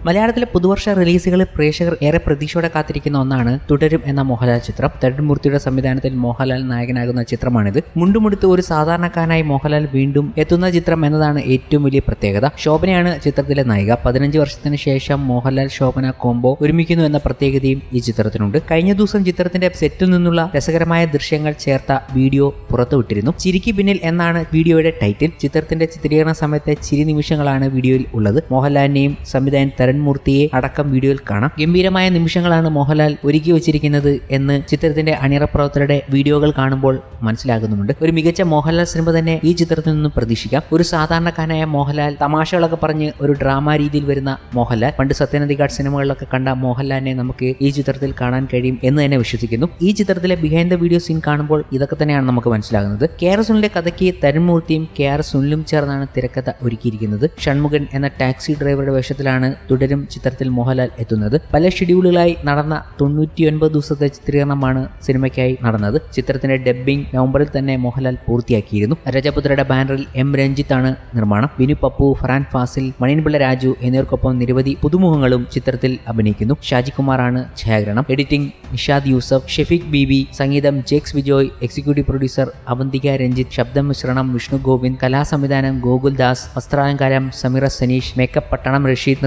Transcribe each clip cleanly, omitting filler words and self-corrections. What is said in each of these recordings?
മലയാളത്തിലെ പുതുവർഷ റിലീസുകളിൽ പ്രേക്ഷകർ ഏറെ പ്രതീക്ഷയോടെ കാത്തിരിക്കുന്ന ഒന്നാണ് തുടരും എന്ന മോഹൻലാൽ ചിത്രം. തരുൺമൂർത്തിയുടെ സംവിധാനത്തിൽ മോഹൻലാൽ നായകനാകുന്ന ചിത്രമാണിത്. മുണ്ടുമുടുത്ത് ഒരു സാധാരണക്കാരനായി മോഹൻലാൽ വീണ്ടും എത്തുന്ന ചിത്രം എന്നതാണ് ഏറ്റവും വലിയ പ്രത്യേകത. ശോഭനയാണ് ചിത്രത്തിലെ നായിക. 15 വർഷത്തിന് ശേഷം മോഹൻലാൽ ശോഭന കോംബോ ഒരുമിക്കുന്നു എന്ന പ്രത്യേകതയും ഈ ചിത്രത്തിനുണ്ട്. കഴിഞ്ഞ ദിവസം ചിത്രത്തിന്റെ സെറ്റിൽ നിന്നുള്ള രസകരമായ ദൃശ്യങ്ങൾ ചേർത്ത വീഡിയോ പുറത്തുവിട്ടിരുന്നു. ചിരിക്ക് പിന്നിൽ എന്നാണ് വീഡിയോയുടെ ടൈറ്റിൽ. ചിത്രത്തിന്റെ ചിത്രീകരണ സമയത്തെ ചിരി നിമിഷങ്ങളാണ് വീഡിയോയിൽ ഉള്ളത്. മോഹൻലാലിനെയും സംവിധായകൻ തരുൺമൂർത്തിയെ അടക്കം വീഡിയോയിൽ കാണാം. ഗംഭീരമായ നിമിഷങ്ങളാണ് മോഹൻലാൽ ഒരുക്കി വെച്ചിരിക്കുന്നത് എന്ന് ചിത്രത്തിന്റെ അണിയറ പ്രവർത്തകരുടെ വീഡിയോകൾ കാണുമ്പോൾ മനസ്സിലാകുന്നുമുണ്ട്. ഒരു മികച്ച മോഹൻലാൽ സിനിമ തന്നെ ഈ ചിത്രത്തിൽ നിന്നും പ്രതീക്ഷിക്കാം. ഒരു സാധാരണക്കാരനായ മോഹൻലാൽ, തമാശകളൊക്കെ പറഞ്ഞ് ഒരു ഡ്രാമ രീതിയിൽ വരുന്ന മോഹൻലാൽ. പണ്ട് സത്യനന്ദിക്കാട് സിനിമകളിലൊക്കെ കണ്ട മോഹൻലാലിനെ നമുക്ക് ഈ ചിത്രത്തിൽ കാണാൻ കഴിയും എന്ന് തന്നെ വിശ്വസിക്കുന്നു. ഈ ചിത്രത്തിലെ ബിഹൈൻഡ് ദ വീഡിയോ സീൻ കാണുമ്പോൾ ഇതൊക്കെ തന്നെയാണ് നമുക്ക് മനസ്സിലാകുന്നത്. കെ.ആർ. സുനിലിന്റെ കഥയ്ക്ക് തരുൺമൂർത്തിയും കെ.ആർ. സുനിലും ചേർന്നാണ് തിരക്കഥ ഒരുക്കിയിരിക്കുന്നത്. ഷൺമുഖൻ എന്ന ടാക്സി ഡ്രൈവറുടെ വേഷത്തിലാണ് തുടരും ചിത്രത്തിൽ മോഹൻലാൽ എത്തുന്നത്. പല ഷെഡ്യൂളുകളായി നടന്ന 99 ദിവസത്തെ ചിത്രീകരണമാണ് സിനിമയ്ക്കായി നടന്നത്. ചിത്രത്തിന്റെ ഡബ്ബിംഗ് നവംബറിൽ തന്നെ മോഹൻലാൽ പൂർത്തിയാക്കിയിരുന്നു. രജപുത്രയുടെ ബാനറിൽ എം രഞ്ജിത്താണ് നിർമ്മാണം. ബിനു പപ്പു, ഫറാൻ ഫാസിൽ, മണിയൻപിള്ള രാജു എന്നിവർക്കൊപ്പം നിരവധി പുതുമുഖങ്ങളും ചിത്രത്തിൽ അഭിനയിക്കുന്നു. ഷാജികുമാറാണ് ഛായാഗ്രഹണം. എഡിറ്റിംഗ് നിഷാദ് യൂസഫ്, ഷെഫീഖ് ബീബി, സംഗീതം ജേക്സ് വിജോയ്, എക്സിക്യൂട്ടീവ് പ്രൊഡ്യൂസർ അവന്തിക രഞ്ജിത്ത്, ശബ്ദമിശ്രണം വിഷ്ണു ഗോവിന്ദ്, കലാസംവിധാനം ഗോകുൽ ദാസ്, വസ്ത്രാലങ്കാരം സമീറ സനീഷ്, മേക്കപ്പ് പട്ടണം റഷീദ്,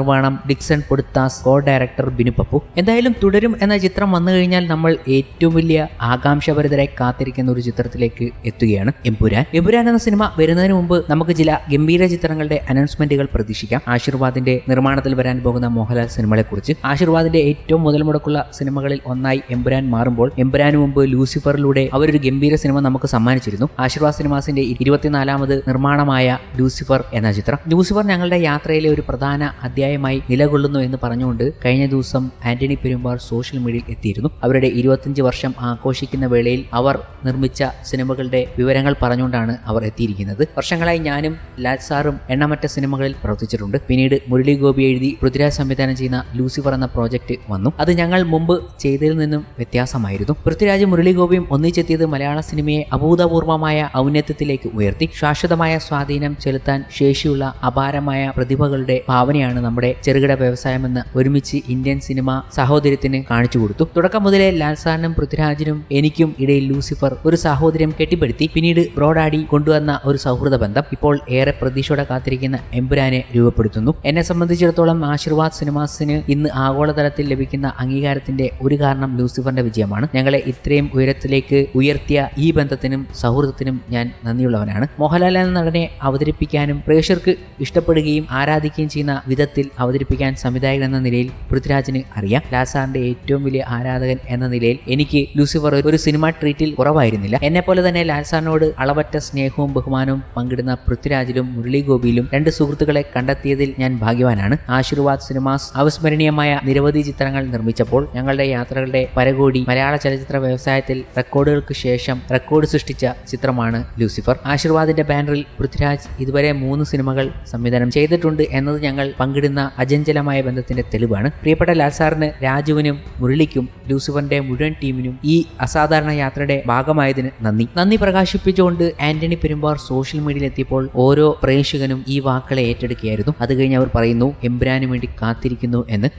നിർമ്മാണം Dixon Poduthas, co director Binu Pappu. എന്തായാലും തുടരും എന്ന ചിത്രം വന്നു കഴിഞ്ഞാൽ നമ്മൾ ഏറ്റവും വലിയ ആകാംക്ഷഭരിതരായി കാത്തിരിക്കുന്ന ഒരു ചിത്രത്തിലേക്ക് എത്തുകയാണ്. എമ്പുരാൻ എന്ന സിനിമ വരുന്നതിന് മുമ്പ് നമുക്ക് ചില ഗംഭീര ചിത്രങ്ങളുടെ അനൗൺസ്മെന്റുകൾ പ്രതീക്ഷിക്കാം. ആശീർവാദിന്റെ നിർമ്മാണത്തിൽ വരാൻ പോകുന്ന മോഹൻലാൽ സിനിമകളെ കുറിച്ച്. ആശീർവാദിന്റെ ഏറ്റവും മുതൽ മുടക്കുള്ള സിനിമകളിൽ ഒന്നായി എമ്പുരാൻ മാറുമ്പോൾ എമ്പുരാന് മുമ്പ് ലൂസിഫറിലൂടെ അവരൊരു ഗംഭീര സിനിമ നമുക്ക് സമ്മാനിച്ചിരുന്നു. ആശീർവാദ് സിനിമാസിന്റെ 24ാമത് നിർമ്മാണമായ ലൂസിഫർ എന്ന ചിത്രം. ലൂസിഫർ ഞങ്ങളുടെ യാത്രയിലെ ഒരു പ്രധാന അധ്യായമായി നിലകൊള്ളുന്നു എന്ന് പറഞ്ഞുകൊണ്ട് കഴിഞ്ഞ ദിവസം ആന്റണി പെരുമ്പാവൂർ സോഷ്യൽ മീഡിയയിൽ എത്തിയിരുന്നു. അവരുടെ 25 വർഷം ആഘോഷിക്കുന്ന വേളയിൽ അവർ നിർമ്മിച്ച സിനിമകളുടെ വിവരങ്ങൾ പറഞ്ഞുകൊണ്ടാണ് അവർ എത്തിയിരിക്കുന്നത്. വർഷങ്ങളായി ഞാനും ലാൽ സാറും എണ്ണമറ്റ സിനിമകളിൽ പ്രവർത്തിച്ചിട്ടുണ്ട്. പിന്നീട് മുരളി ഗോപി എഴുതി പൃഥ്വിരാജ് സംവിധാനം ചെയ്യുന്ന ലൂസിഫർ എന്ന പ്രോജക്റ്റ് വന്നു. അത് ഞങ്ങൾ മുമ്പ് ചെയ്തതിൽ നിന്നും വ്യത്യാസമായിരുന്നു. പൃഥ്വിരാജും മുരളി ഗോപിയും ഒന്നിച്ചെത്തിയത് മലയാള സിനിമയെ അഭൂതപൂർവമായ ഔന്നത്യത്തിലേക്ക് ഉയർത്തി. ശാശ്വതമായ സ്വാധീനം ചെലുത്താൻ ശേഷിയുള്ള അപാരമായ പ്രതിഭകളുടെ ഭാവനയാണ് നമ്മുടെ ചെറുകിട വ്യവസായമെന്ന് ഒരുമിച്ച് ഇന്ത്യൻ സിനിമ സഹോദര്യത്തിന് കാണിച്ചു കൊടുത്തു. തുടക്കം മുതലേ ലാൽ സാറിനും പൃഥ്വിരാജിനും എനിക്കും ഇടയിൽ ലൂസിഫർ ഒരു സാഹോദര്യം കെട്ടിപ്പടുത്തി. പിന്നീട് ബ്രോഡാഡി കൊണ്ടുവന്ന ഒരു സൗഹൃദ ബന്ധം ഇപ്പോൾ ഏറെ പ്രതീക്ഷയോടെ കാത്തിരിക്കുന്ന എമ്പുരാനെ രൂപപ്പെടുത്തുന്നു. എന്നെ സംബന്ധിച്ചിടത്തോളം ആശീർവാദ് സിനിമാസിന് ഇന്ന് ആഗോളതലത്തിൽ ലഭിക്കുന്ന അംഗീകാരത്തിന്റെ ഒരു കാരണം ലൂസിഫറിന്റെ വിജയമാണ്. ഞങ്ങളെ ഇത്രയും ഉയരത്തിലേക്ക് ഉയർത്തിയ ഈ ബന്ധത്തിനും സൗഹൃദത്തിനും ഞാൻ നന്ദിയുള്ളവനാണ്. മോഹൻലാൽ എന്ന നടനെ അവതരിപ്പിക്കാനും പ്രേക്ഷകർക്ക് ഇഷ്ടപ്പെടുകയും ആരാധിക്കുകയും ചെയ്യുന്ന വിധത്തിൽ അവതരിപ്പിക്കാൻ സംവിധായകൻ എന്ന നിലയിൽ പൃഥ്വിരാജിന് അറിയാം. ലാൽ സാറിന്റെ ഏറ്റവും വലിയ ആരാധകൻ എന്ന നിലയിൽ എനിക്ക് ലൂസിഫർ ഒരു സിനിമ ട്രീറ്റിൽ കുറവായിരുന്നില്ല. എന്നെ പോലെ തന്നെ ലാൽ സാറിനോട് അളവറ്റ സ്നേഹവും ബഹുമാനവും പങ്കിടുന്ന പൃഥ്വിരാജിലും മുരളി ഗോപിയിലും 2 സുഹൃത്തുക്കളെ കണ്ടെത്തിയതിൽ ഞാൻ ഭാഗ്യവാനാണ്. ആശീർവാദ് സിനിമാസ് അവിസ്മരണീയമായ നിരവധി ചിത്രങ്ങൾ നിർമ്മിച്ചപ്പോൾ ഞങ്ങളുടെ യാത്രകളുടെ പരകോടി മലയാള ചലച്ചിത്ര വ്യവസായത്തിൽ റെക്കോർഡുകൾക്ക് ശേഷം റെക്കോർഡ് സൃഷ്ടിച്ച ചിത്രമാണ് ലൂസിഫർ. ആശീർവാദിന്റെ ബാനറിൽ പൃഥ്വിരാജ് ഇതുവരെ 3 സിനിമകൾ സംവിധാനം ചെയ്തിട്ടുണ്ട് എന്നത് ഞങ്ങൾ പങ്കിടുന്ന അചഞ്ചലമായ ബന്ധത്തിന്റെ തെളിവാണ്. പ്രിയപ്പെട്ട ലാൽ സാറിന്, രാജുവിനും മുരളിക്കും ലൂസിഫറിന്റെ മുഴുവൻ ടീമിനും ഈ അസാധാരണ യാത്രയുടെ ഭാഗമായതിന് നന്ദി പ്രകാശിപ്പിച്ചുകൊണ്ട് ആന്റണി പെരുമ്പാവൂർ സോഷ്യൽ മീഡിയയിൽ എത്തിയപ്പോൾ ഓരോ പ്രേക്ഷകനും ഈ വാക്കുകളെ ഏറ്റെടുക്കുകയായിരുന്നു. അത് കഴിഞ്ഞ് അവർ പറയുന്നു എമ്പുരാന് വേണ്ടി കാത്തിരിക്കുന്നു എന്ന്.